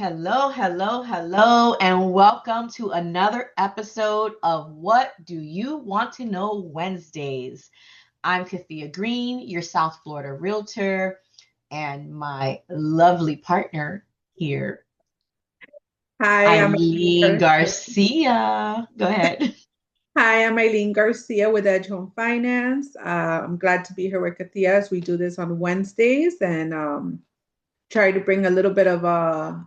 Hello, hello, hello, and welcome to another episode of What Do You Want to Know Wednesdays. I'm Kathia Green, your South Florida realtor, and my lovely partner here, Hi, I'm Eileen Eileen Garcia. Garcia. Go ahead. Hi, I'm Eileen Garcia with Edge Home Finance. I'm glad to be here with Katia as we do this on Wednesdays and try to bring a little bit of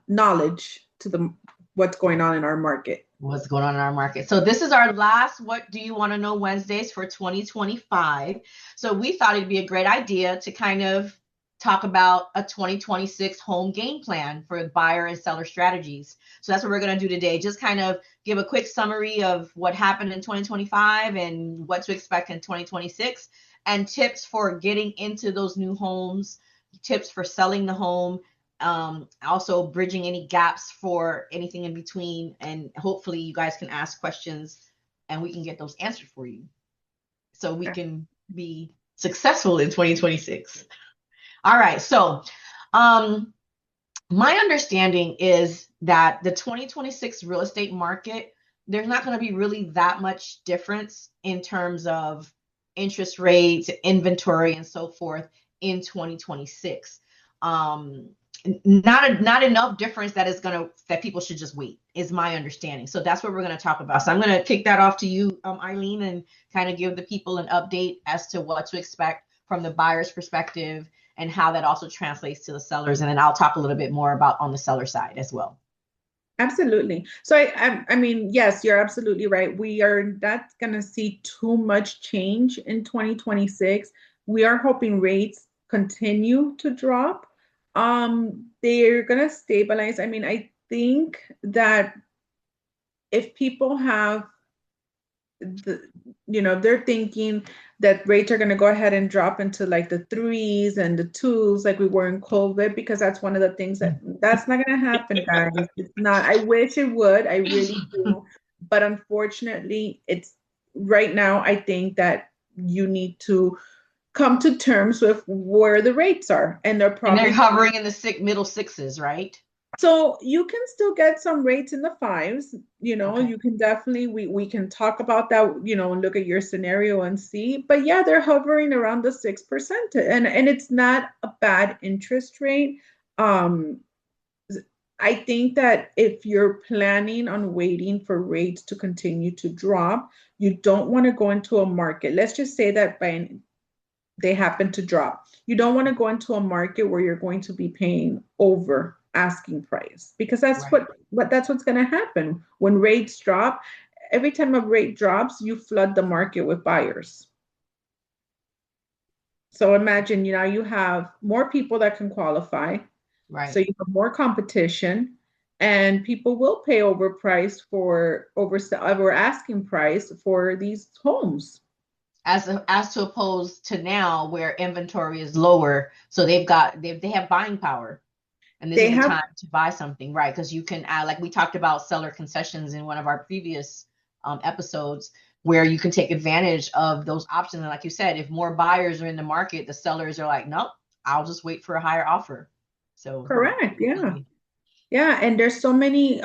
knowledge to the what's going on in our market. What's going on in our market? So this is our last What Do You Want to Know Wednesdays for 2025. So we thought it'd be a great idea to kind of talk about a 2026 home game plan for buyer and seller strategies. So that's what we're going to do today. Just kind of give a quick summary of what happened in 2025 and what to expect in 2026 and tips for getting into those new homes, tips for selling the home, also bridging any gaps for anything in between. And hopefully you guys can ask questions and we can get those answered for you so we can be successful in 2026. All right. So, my understanding is that the 2026 real estate market, there's not going to be really that much difference in terms of interest rates, inventory, and so forth in 2026. Um, not enough difference that people should just wait is my understanding. So that's what we're going to talk about. So I'm going to kick that off to you, Eileen, and kind of give the people an update as to what to expect from the buyer's perspective and how that also translates to the sellers. And then I'll talk a little bit more about on the seller side as well. Absolutely. So I mean, yes, you're absolutely right. We are not going to see too much change in 2026. We are hoping rates continue to drop. They're going to stabilize. I mean, I think that if people have the, they're thinking that rates are going to go ahead and drop into like the threes and the twos like we were in COVID, because that's one of the things that's not going to happen, guys. It's not. I wish it would. I really do. But unfortunately, it's right now, I think that you need to come to terms with where the rates are. And they're And they're probably hovering in the middle sixes, right? so you can still get some rates in the fives, Okay. you can definitely we can talk about that, and look at your scenario and see. But yeah, they're hovering around the 6%. And it's not a bad interest rate. Um, I think that if you're planning on waiting for rates to continue to drop, you don't want to go into a market. Let's just say that they happen to drop. You don't want to go into a market where you're going to be paying over asking price, because that's Right. what's going to happen when rates drop. Every time a rate drops, you flood the market with buyers. So imagine, you have more people that can qualify, so Right. you have more competition, and people will pay overpriced for over asking price for these homes. As to oppose to now where inventory is lower, so they have buying power, and this They is the have time to buy something, right? Because you can add, like we talked about seller concessions in one of our previous episodes, where you can take advantage of those options. And like you said, if more buyers are in the market, the sellers are like, nope, I'll just wait for a higher offer. So correct, yeah. definitely. Yeah, and there's so many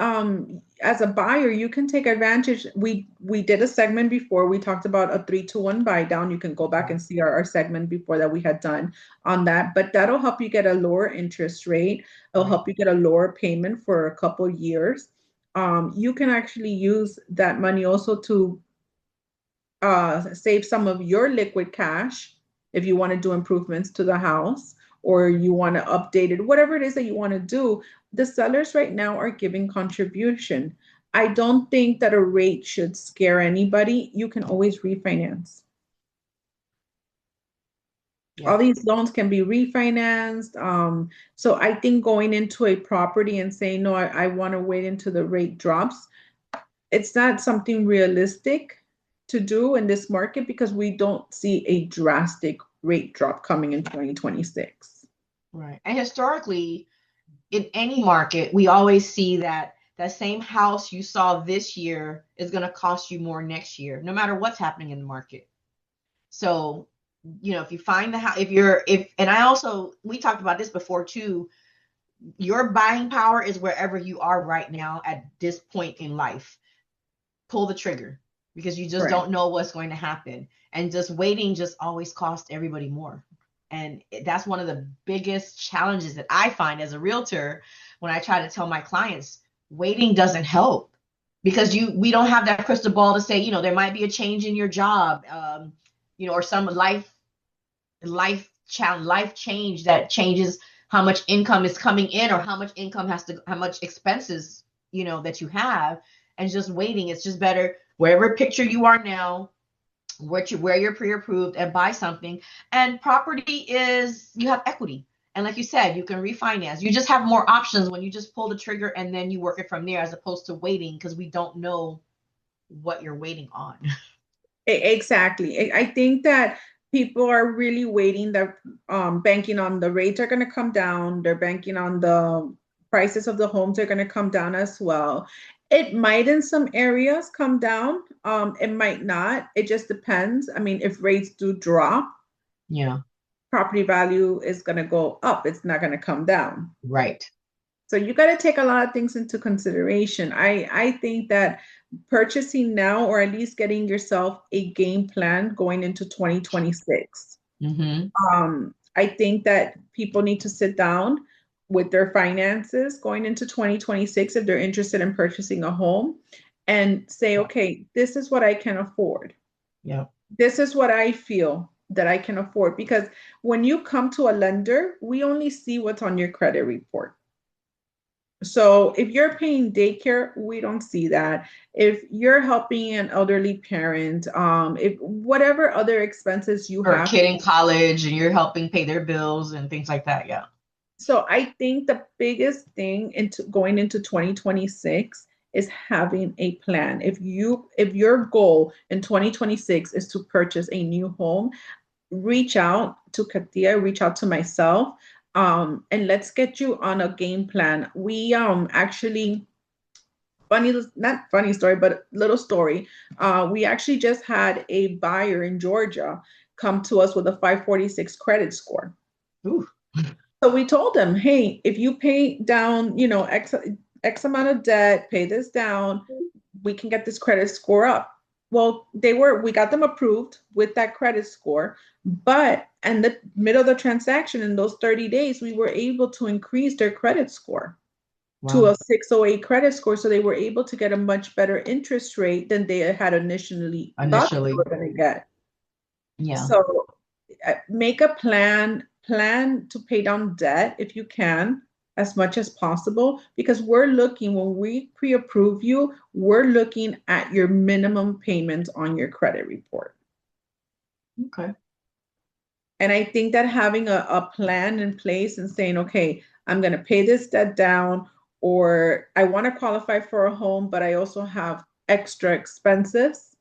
as a buyer, you can take advantage. We did a segment before. We talked about a 3-to-1 buy down. You can go back Right. and see our segment before that we had done on that. But that'll help you get a lower interest rate. It'll Right. help you get a lower payment for a couple years. You can actually use that money also to save some of your liquid cash if you want to do improvements to the house, or you want to update it, whatever it is that you want to do. The sellers right now are giving contribution. I don't think that a rate should scare anybody. You can always refinance. All Yep. these loans can be refinanced. So I think going into a property and saying, no, I want to wait until the rate drops, it's not something realistic to do in this market, because we don't see a drastic rate drop coming in 2026. Right. And historically, in any market, we always see that that same house you saw this year is going to cost you more next year, no matter what's happening in the market. So, if you find the house, if, and I also, we talked about this before too, Your buying power is wherever you are right now at this point in life. Pull the trigger because you just Right. don't know what's going to happen. And just waiting just always costs everybody more. And that's one of the biggest challenges that I find as a realtor when I try to tell my clients waiting doesn't help because we don't have that crystal ball to say, there might be a change in your job, or some life change that changes how much income is coming in or how much expenses that you have, and just waiting. It's just better wherever picture you are now, where you're pre-approved, and buy something. And property is, you have equity, and like you said, you can refinance. You just have more options when you just pull the trigger and then you work it from there, as opposed to waiting, because we don't know what you're waiting on. Exactly. I think that people are really waiting, that banking on the rates are going to come down. They're banking on the prices of the homes are going to come down as well. It might in some areas come down. It might not. It just depends. I mean, if rates do drop, Yeah, property value is going to go up. It's not going to come down. right. So you got to take a lot of things into consideration. I think that purchasing now, or at least getting yourself a game plan going into 2026. Mm-hmm. I think that people need to sit down with their finances going into 2026 if they're interested in purchasing a home, and say, okay, this is what I can afford. Yeah. This is what I feel that I can afford. Because when you come to a lender, we only see what's on your credit report. So if you're paying daycare, we don't see that. If you're helping an elderly parent, if whatever other expenses you Or a have. kid in college and you're helping pay their bills and things like that. Yeah. So I think the biggest thing into going into 2026 is having a plan. If your goal in 2026 is to purchase a new home, reach out to Katia, reach out to myself, and let's get you on a game plan. We actually, funny, not funny story, but little story. We actually just had a buyer in Georgia come to us with a 546 credit score. Ooh. So we told them, hey, if you pay down, X amount of debt, pay this down, we can get this credit score up. Well, we got them approved with that credit score, but in the middle of the transaction, in those 30 days, we were able to increase their credit score to Wow. a 608 credit score. So they were able to get a much better interest rate than they had initially thought they were Initially. going to get. Yeah. So make a plan to pay down debt if you can, as much as possible, because when we pre-approve you, we're looking at your minimum payments on your credit report. Okay. And I think that having a plan in place and saying, okay, I'm going to pay this debt down, or I want to qualify for a home, but I also have extra expenses,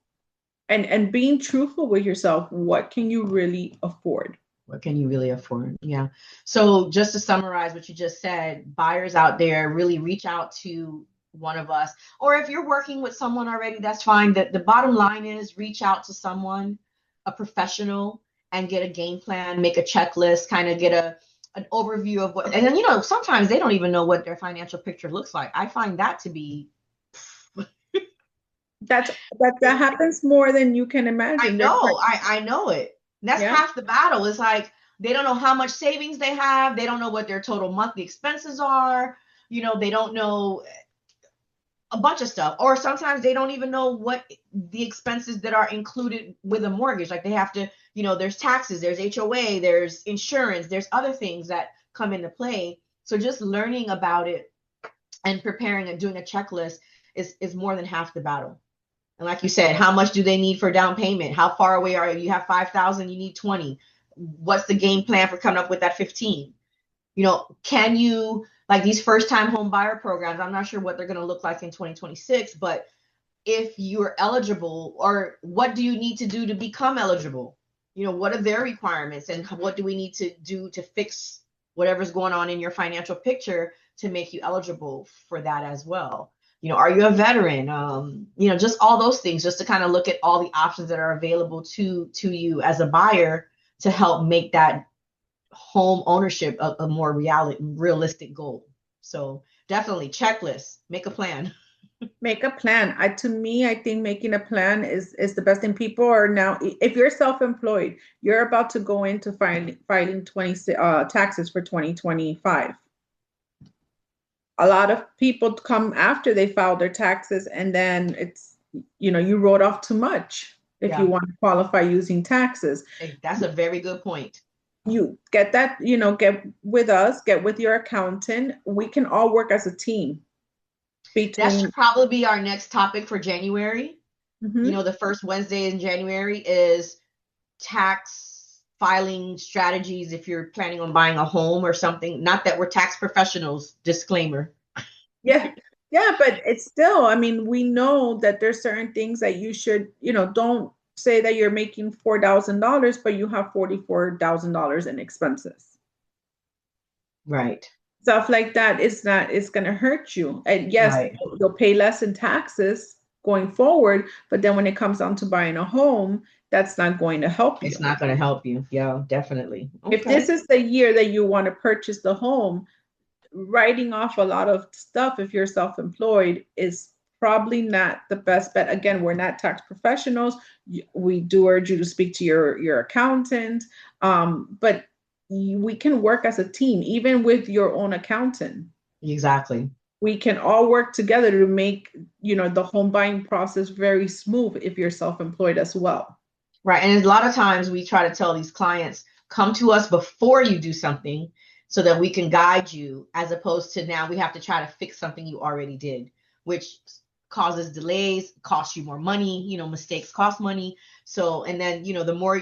and being truthful with yourself, what can you really afford? What can you really afford? Yeah. So just to summarize what you just said, buyers out there, really reach out to one of us. Or if you're working with someone already, that's fine. The bottom line is reach out to someone, a professional, and get a game plan, make a checklist, kind of get an overview of what, and then, sometimes they don't even know what their financial picture looks like. I find that to be, That happens more than you can I imagine. They're quite, know, I know it. That's yeah. half the battle. It's like they don't know how much savings they have. They don't know what their total monthly expenses are. They don't know a bunch of stuff. Or sometimes they don't even know what the expenses that are included with a mortgage. Like they have to, there's taxes, there's HOA, there's insurance, there's other things that come into play. So just learning about it and preparing and doing a checklist is more than half the battle. And like you said, how much do they need for down payment? How far away are you? You have 5,000, you need 20. What's the game plan for coming up with that 15? Can you, like these first time home buyer programs, I'm not sure what they're going to look like in 2026, but if you're eligible, or what do you need to do to become eligible? What are their requirements, and what do we need to do to fix whatever's going on in your financial picture to make you eligible for that as well? Are you a veteran? Just all those things, just to kind of look at all the options that are available to you as a buyer to help make that home ownership a more realistic goal. So definitely checklist, make a plan. Make a plan. To me, I think making a plan is the best thing. People are now, if you're self-employed, you're about to go into filing 20 taxes for 2025. A lot of people come after they file their taxes, and then you wrote off too much if you Yeah, want to qualify using taxes. that's a very good point. You get that, get with us, get with your accountant. We can all work as a team That should between. probably be our next topic for January. Mhm. The first Wednesday in January is tax filing strategies if you're planning on buying a home or something. Not that we're tax professionals, disclaimer. Yeah. Yeah, but it's still, I mean, we know that there's certain things that you should, don't say that you're making $4,000, but you have $44,000 in expenses. Right, Stuff like that is not, it's going to hurt you. And yes, right. you'll pay less in taxes going forward, but then when it comes down to buying a home, that's not going to help It's you. not going to help you. Yeah, definitely. If this Okay. is the year that you want to purchase the home, writing off a lot of stuff if you're self-employed is probably not the best bet. Again, we're not tax professionals. We do urge you to speak to your accountant, but we can work as a team, even with your own accountant. Exactly. We can all work together to make the home buying process very smooth if you're self-employed as well. Right. And a lot of times we try to tell these clients, come to us before you do something so that we can guide you, as opposed to now we have to try to fix something you already did, which causes delays, costs you more money, mistakes cost money. So, and then, the more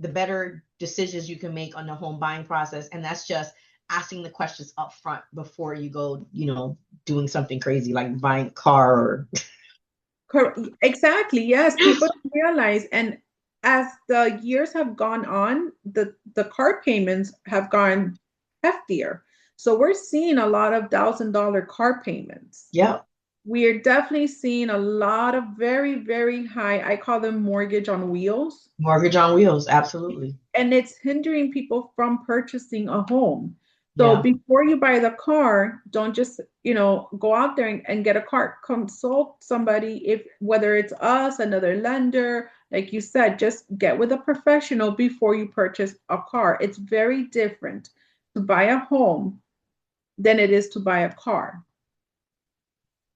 the better decisions you can make on the home buying process. And that's just asking the questions up front before you go, doing something crazy like buying a car or Exactly. Yes, people don't realize, and as the years have gone on, the car payments have gone heftier. So we're seeing a lot of $1,000 car payments. yeah, We are definitely seeing a lot of very, very high, I call them mortgage on wheels, mortgage on wheels. Absolutely. and it's hindering people from purchasing a home. So Yeah. before you buy the car, don't just, go out there and get a car. Consult somebody, if whether it's us, another lender, like you said, just get with a professional before you purchase a car. It's very different to buy a home than it is to buy a car.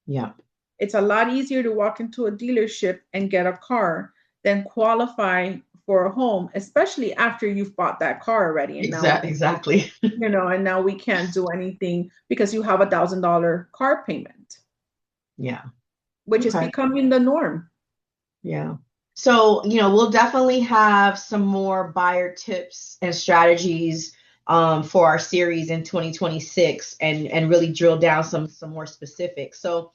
Yeah. It's a lot easier to walk into a dealership and get a car than qualify for a home, especially after you've bought that car already. And now, Exactly. and now we can't do anything because you have $1,000 car payment, Yeah. which is Okay. becoming the norm. Yeah. So, we'll definitely have some more buyer tips and strategies for our series in 2026 and really drill down some more specifics. So,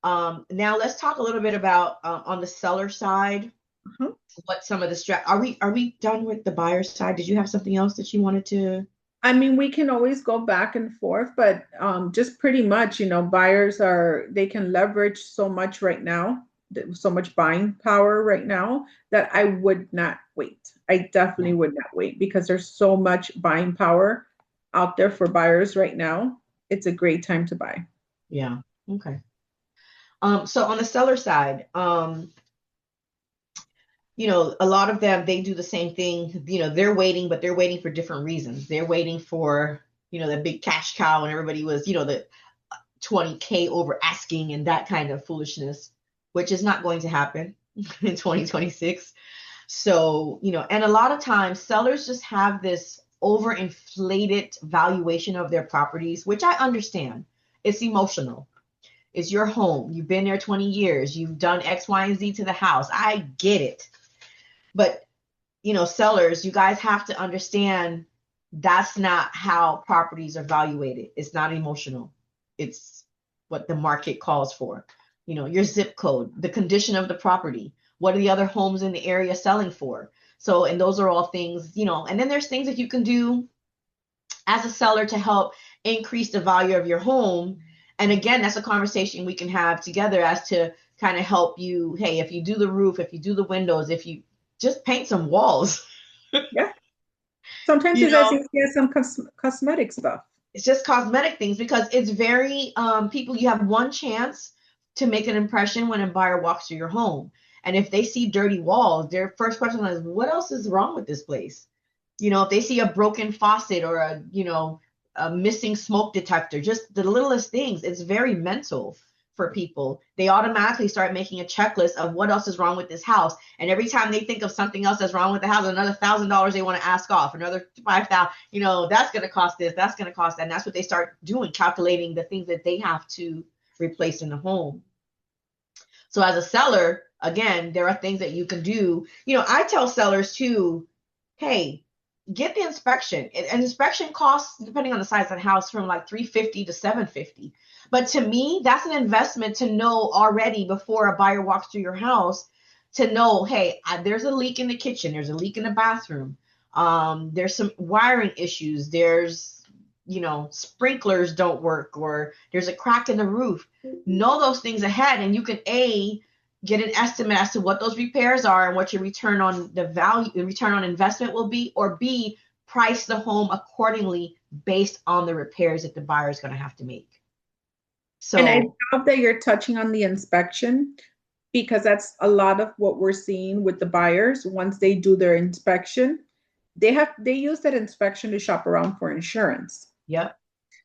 now let's talk a little bit about on the seller side, Uh-huh. what some of the are we done with the buyer side? Did you have something else that you wanted to? I mean, we can always go back and forth, but just pretty much, buyers they can leverage so much right now, so much buying power right now that I would not wait. I definitely Yeah. would not wait because there's so much buying power out there for buyers right now. It's a great time to buy. Yeah. Okay. So on the seller side, a lot of them, they do the same thing. They're waiting, but they're waiting for different reasons. They're waiting for, the big cash cow and everybody was, the 20K over asking and that kind of foolishness, which is not going to happen in 2026. So, and a lot of times sellers just have this overinflated valuation of their properties, which I understand. It's emotional. It's your home. You've been there 20 years. You've done X, Y, and Z to the house. I get it. But, sellers, you guys have to understand that's not how properties are valuated. It's not emotional. It's what the market calls for. Your zip code, the condition of the property, what are the other homes in the area selling for? So, and those are all things, and then there's things that you can do as a seller to help increase the value of your home. And again, that's a conversation we can have together as to kind of help you. Hey, if you do the roof, if you do the windows, if you just paint some walls, Yeah. Sometimes you it's as know, easy as some cosmetic stuff. It's just cosmetic things because it's very people, you have one chance to make an impression when a buyer walks through your home. And if they see dirty walls, their first question is, what else is wrong with this place? If they see a broken faucet or a missing smoke detector, just the littlest things, it's very mental for people. They automatically start making a checklist of what else is wrong with this house. And every time they think of something else that's wrong with the house, another $1,000 they want to ask off, another 5,000, that's going to cost this, that's going to cost that. And that's what they start doing, calculating the things that they have to replace in the home. So as a seller, again, there are things that you can do. I tell sellers too, hey, get the inspection. An inspection costs, depending on the size of the house, from like $350 to $750. But to me, that's an investment to know already before a buyer walks through your house, to know, hey, there's a leak in the kitchen, there's a leak in the bathroom, there's some wiring issues, there's sprinklers don't work, or there's a crack in the roof. Know those things ahead, and you can get an estimate as to what those repairs are and what your return on investment will be, or B, price the home accordingly based on the repairs that the buyer is going to have to make. And I love that you're touching on the inspection, because that's a lot of what we're seeing with the buyers. Once they do their inspection, they use that inspection to shop around for insurance. Yep.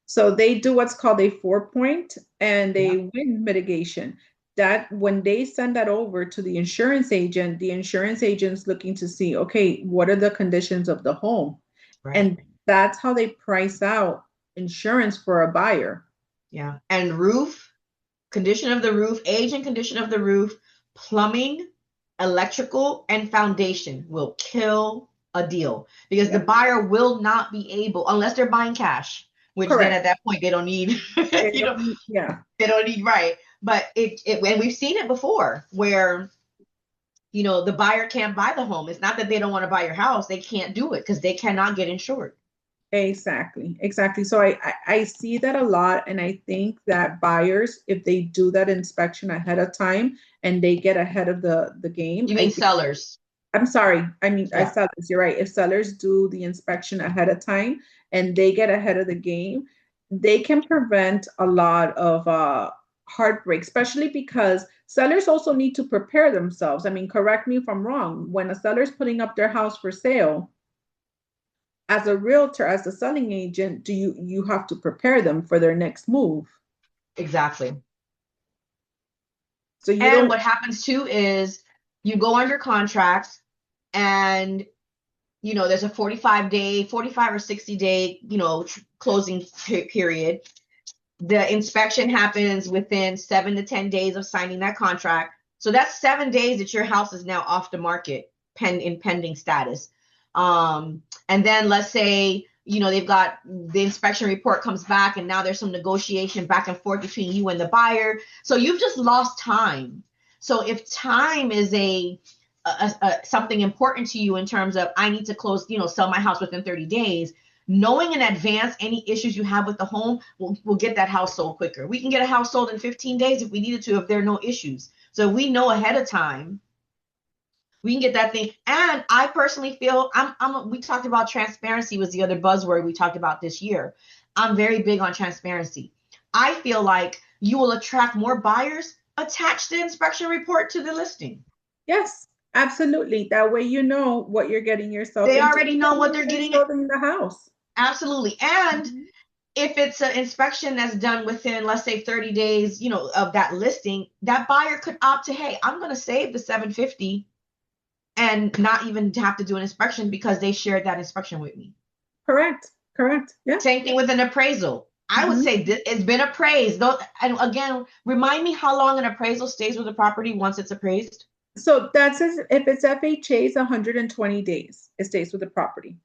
So they do what's called a 4-point, and they win mitigation. That when they send that over to the insurance agent's looking to see, okay, what are the conditions of the home? Right. And that's how they price out insurance for a buyer. Yeah. And condition of the roof, age and condition of the roof, plumbing, electrical, and foundation will kill a deal, because the buyer will not be able, unless they're buying cash, which Correct. Then at that point they don't need, they don't need, right. But and we've seen it before where, the buyer can't buy the home. It's not that they don't want to buy your house. They can't do it because they cannot get insured. Exactly. So I see that a lot. And I think that buyers, if they do that inspection ahead of time and they get ahead of the game. You mean sellers? I'm sorry. I mean, sellers, you're right. If sellers do the inspection ahead of time and they get ahead of the game, they can prevent a lot of heartbreak, especially because sellers also need to prepare themselves. I mean, correct me if I'm wrong. When a seller's putting up their house for sale, as a realtor, as a selling agent, you have to prepare them for their next move. Exactly. So what happens too is you go under contract, and there's a 45 or 60 day closing period. The inspection happens within 7 to 10 days of signing that contract. So that's 7 days that your house is now off the market, in pending status. And then let's say, they've got the inspection report comes back, and now there's some negotiation back and forth between you and the buyer. So you've just lost time. So if time is something important to you in terms of, I need to close, sell my house within 30 days, knowing in advance any issues you have with the home will get that house sold quicker. We can get a house sold in 15 days if we needed to, if there are no issues. So we know ahead of time, we can get that thing. And I personally feel we talked about transparency was the other buzzword we talked about this year. I'm very big on transparency. I feel like you will attract more buyers. Attach the inspection report to the listing. Yes, absolutely. That way you know what you're getting yourself into. They already know what they're getting in the house. Absolutely. And if it's an inspection that's done within, let's say, 30 days, of that listing, that buyer could opt to, hey, I'm going to save the $750 and not even have to do an inspection because they shared that inspection with me. Correct. Yeah. Same thing with an appraisal. I would say it's been appraised. And again, remind me how long an appraisal stays with the property once it's appraised. So that's if it's FHA, it's 120 days. It stays with the property.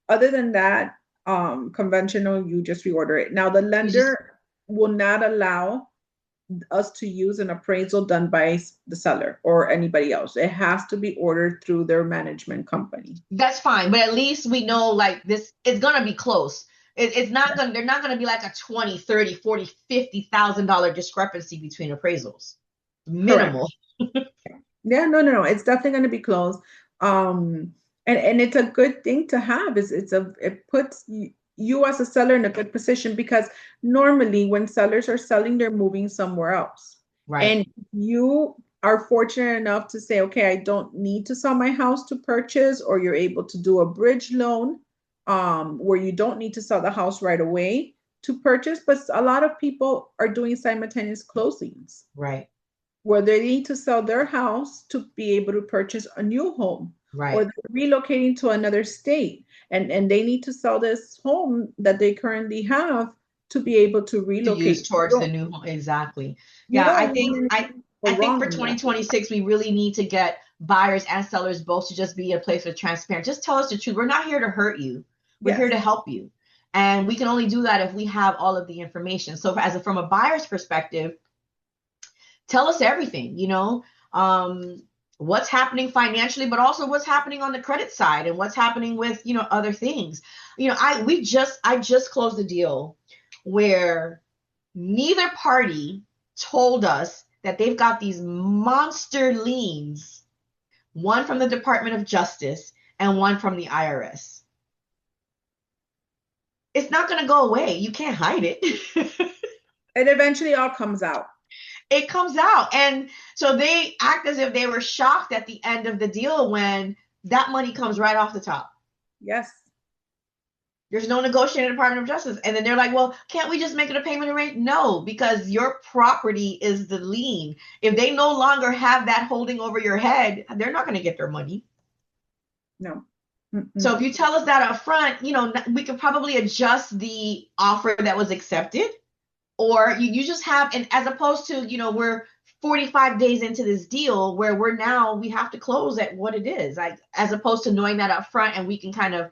Other than that, conventional, you just reorder it. Now the lender will not allow us to use an appraisal done by the seller or anybody else. It has to be ordered through their management company. That's fine, but at least we know like this is going to be close. It's not going to, they're not going to be like a 20, 30, 40, $50,000 discrepancy between appraisals. Minimal. Yeah, no. It's definitely going to be close. And it's a good thing to have. It puts you as a seller in a good position, because normally when sellers are selling, they're moving somewhere else. Right. And you are fortunate enough to say, okay, I don't need to sell my house to purchase, or you're able to do a bridge loan where you don't need to sell the house right away to purchase. But a lot of people are doing simultaneous closings Right. where they need to sell their house to be able to purchase a new home, or Right. they're relocating to another state and they need to sell this home that they currently have to be able to To use relocate. towards the new home. Exactly. You Yeah, I don't think want I anything to I go think wrong for in that. 2026 we really need to get buyers and sellers both to just be a place of transparent. Just tell us the truth. We're not here to hurt you. We're here Yes. to help you. And we can only do that if we have all of the information. So from a buyer's perspective, tell us everything, what's happening financially, but also what's happening on the credit side and what's happening with, other things. I just closed a deal where neither party told us that they've got these monster liens, one from the Department of Justice and one from the IRS. It's not going to go away. You can't hide it. It eventually all comes out. It comes out. And so they act as if they were shocked at the end of the deal when that money comes right off the top. Yes. There's no negotiating Department of Justice. And then they're like, well, can't we just make it a payment arrangement? No, because your property is the lien. If they no longer have that holding over your head, they're not going to get their money. No. So if you tell us that up front, we could probably adjust the offer that was accepted. Or you just have, and as opposed to, we're 45 days into this deal where we have to close at what it is, like, as opposed to knowing that up front and we can kind of,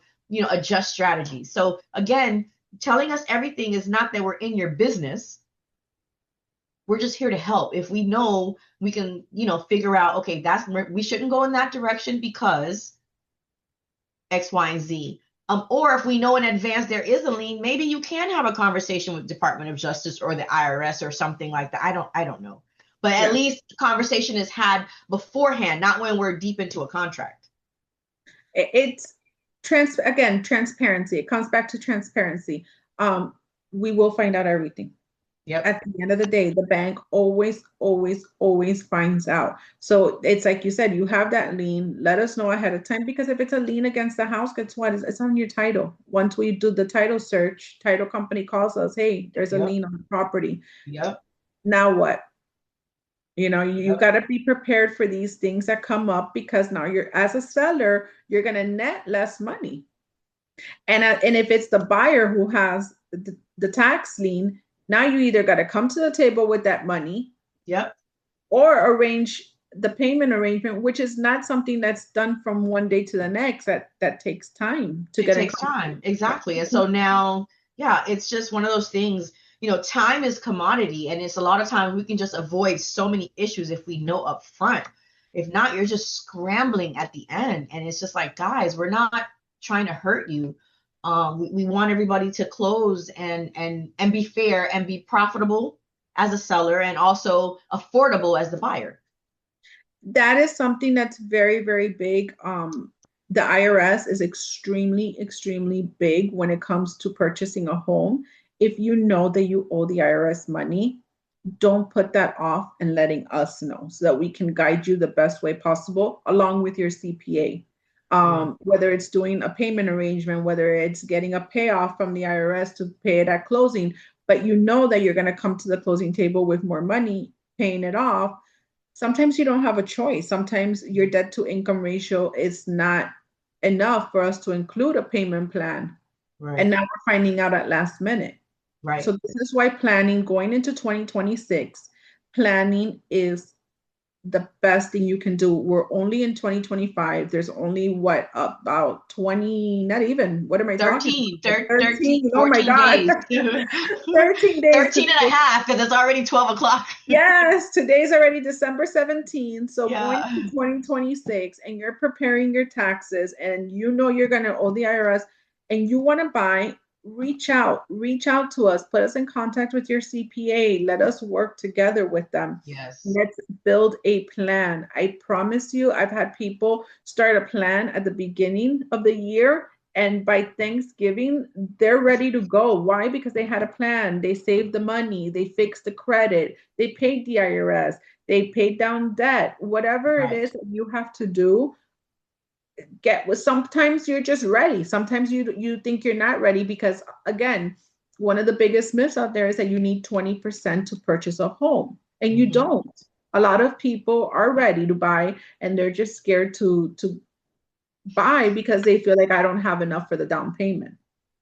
adjust strategies. So again, telling us everything is not that we're in your business. We're just here to help. If we know, we can, figure out, okay, we shouldn't go in that direction because X, Y, and Z. Or if we know in advance there is a lien, maybe you can have a conversation with Department of Justice or the IRS or something like that. I don't know. But at least the conversation is had beforehand, not when we're deep into a contract. It's again, transparency. It comes back to transparency. We will find out everything. Yep. At the end of the day, the bank always, always, always finds out. So it's like you said, you have that lien. Let us know ahead of time, because if it's a lien against the house, guess what? It's on your title. Once we do the title search, title company calls us, hey, there's a lien on the property. Yep. Now what? You got to be prepared for these things that come up, because now as a seller, you're going to net less money. And if it's the buyer who has the tax lien, now you either got to come to the table with that money. Yep. Or arrange the payment arrangement, which is not something that's done from one day to the next. That takes time to get. It takes time. Exactly. And so now, yeah, it's just one of those things, time is commodity, and it's a lot of times we can just avoid so many issues if we know up front. If not, you're just scrambling at the end. And it's just like, guys, we're not trying to hurt you. We want everybody to close and be fair and be profitable as a seller and also affordable as the buyer. That is something that's very, very big. The IRS is extremely, extremely big when it comes to purchasing a home. If you know that you owe the IRS money, don't put that off and letting us know, so that we can guide you the best way possible, along with your CPA. Whether it's doing a payment arrangement, whether it's getting a payoff from the IRS to pay it at closing, but you know that you're going to come to the closing table with more money paying it off. Sometimes you don't have a choice. Sometimes your debt to income ratio is not enough for us to include a payment plan. Right. And now we're finding out at last minute. Right. So this is why planning going into 2026, planning is the best thing you can do. We're only in 2025. There's only about 20, not even, what am I 13, talking? 13, 14 oh my God. days. 13 days. 13 and a half, because it's already 12 o'clock. Yes, today's already December 17th. So Yeah. going to 2026 and you're preparing your taxes and you know you're going to owe the IRS and you want to buy, reach out to us, put us in contact with your CPA. Let us work together with them. Yes. Let's build a plan. I promise you, I've had people start a plan at the beginning of the year And by Thanksgiving, they're ready to go. Why? Because they had a plan. They saved the money. They fixed the credit. They paid the IRS. They paid down debt. Whatever it Right. is that you have to do, get with. Sometimes you're just ready. Sometimes you think you're not ready because again, one of the biggest myths out there is that you need 20% to purchase a home, and you Hmm. don't. A lot of people are ready to buy and they're just scared to buy because they feel like I don't have enough for the down payment.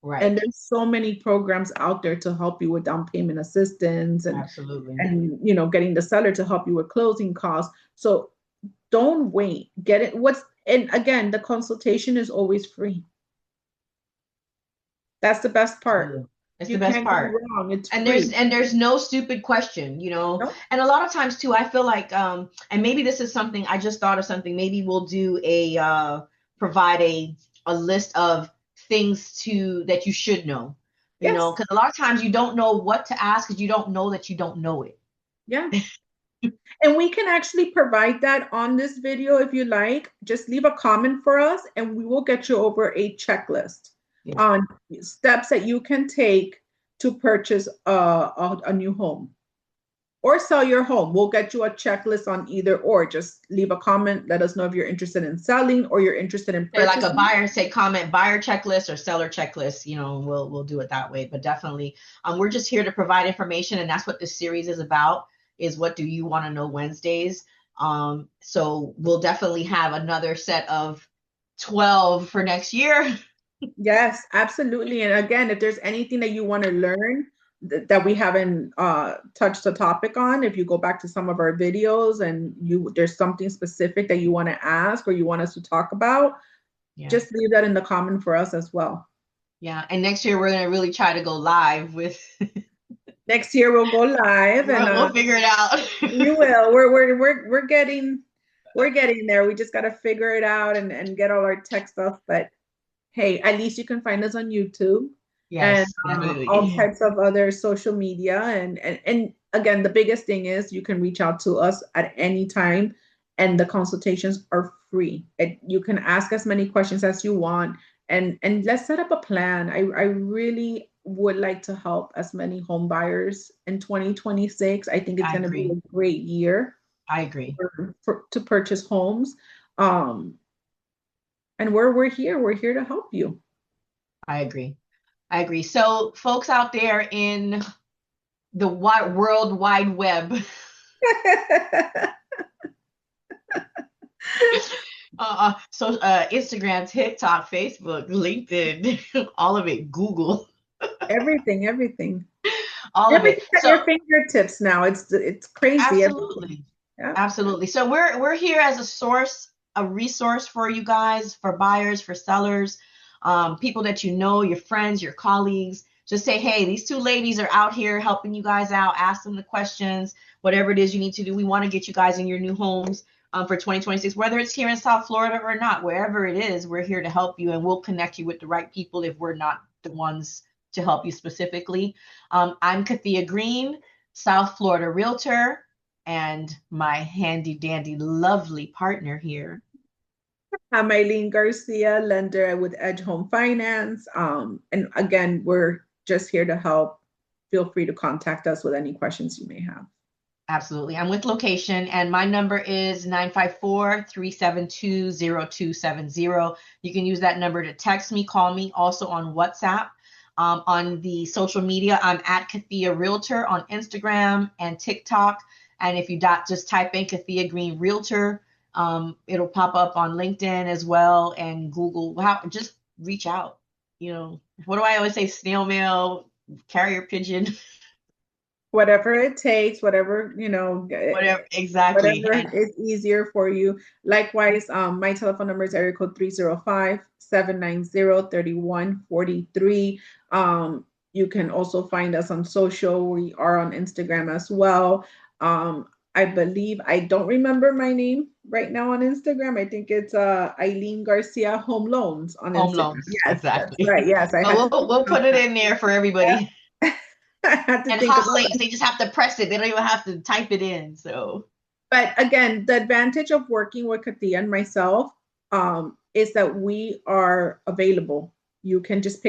And Right. there's so many programs out there to help you with down payment assistance Absolutely. and getting the seller to help you with closing costs. So don't wait. Get it. And again, the consultation is always free. That's the best part. Absolutely. It's the You best can't go part. wrong. It's And free. there's no stupid question, you know. Nope. And a lot of times too, I feel like and maybe this is something I just thought of something. Maybe we'll do a provide a list of things to that you should know, you know, Yes. because a lot of times you don't know what to ask because you don't know that you don't know it. Yeah. And we can actually provide that on this video if you like. Just leave a comment for us and we will get you over a checklist Yeah. on steps that you can take to purchase a new home or sell your home. We'll get you a checklist on either or. Just leave a comment. Let us know if you're interested in selling or you're interested in Say like a purchasing. buyer, say comment buyer checklist or seller checklist, you know, we'll do it that way. But definitely, we're just here to provide information, and that's what this series is about. Is what do you want to know Wednesdays? So we'll definitely have another set of 12 for next year. Yes, absolutely. And again, if there's anything that you want to learn that we haven't touched the topic on, if you go back to some of our videos and there's something specific that you want to ask or you want us to talk about, Yeah, just leave that in the comment for us as well. yeah. And next year we're gonna really try to go live with. Next year we'll go live and We'll figure it we out. will. We're getting there. We just got to figure it out and get all our tech stuff. But hey, at least you can find us on YouTube and Yes, all definitely. types of other social media. And again, the biggest thing is you can reach out to us at any time, and the consultations are free. You can ask as many questions as you want, and let's set up a plan. I really would like to help as many home buyers in 2026. I think it's I going to be agree. a great year I agree. to purchase homes. Um, and we're here. We're here to help you. I agree. I agree. So, folks out there in the world wide web, Instagram, TikTok, Facebook, LinkedIn, all of it, Google, Everything. all of it. Everything's at your So, fingertips now. It's crazy. Everything. absolutely, Yeah. absolutely. So we're here as a source, a resource for you guys, for buyers, for sellers, people that you know, your friends, your colleagues. Just say, hey, these two ladies are out here helping you guys out. Ask them the questions, whatever it is you need to do. We want to get you guys in your new homes for 2026, whether it's here in South Florida or not, wherever it is, we're here to help you and we'll connect you with the right people if we're not the ones to help you specifically. I'm Kathia Green, South Florida Realtor, and my handy dandy lovely partner here. I'm Eileen Garcia, lender with Edge Home Finance. And again, we're just here to help. Feel free to contact us with any questions you may have. Absolutely. I'm with location, and my number is 954-372-0270. You can use that number to text me, call me, also on WhatsApp. On the social media, I'm at Kathia Realtor on Instagram and TikTok. And if you just type in Kathia Green Realtor, it'll pop up on LinkedIn as well and Google. Just reach out. You know, what do I always say? Snail mail, carrier pigeon, Whatever it takes, whatever, whatever. Exactly. whatever And is easier for you. Likewise, my telephone number is area code 305-790-3143. You can also find us on social. We are on Instagram as well. I believe I don't remember my name right now on Instagram. I think it's Eileen Garcia Home Loans on home Instagram. loans, Yes, that's exactly. right. Yes, I had But to we'll think we'll about put it that. in there for everybody. Yeah. I had to And think hot about links, that. they just have to press it. They don't even have to type it in. So But again, the advantage of working with Katia and myself is that we are available You can just pick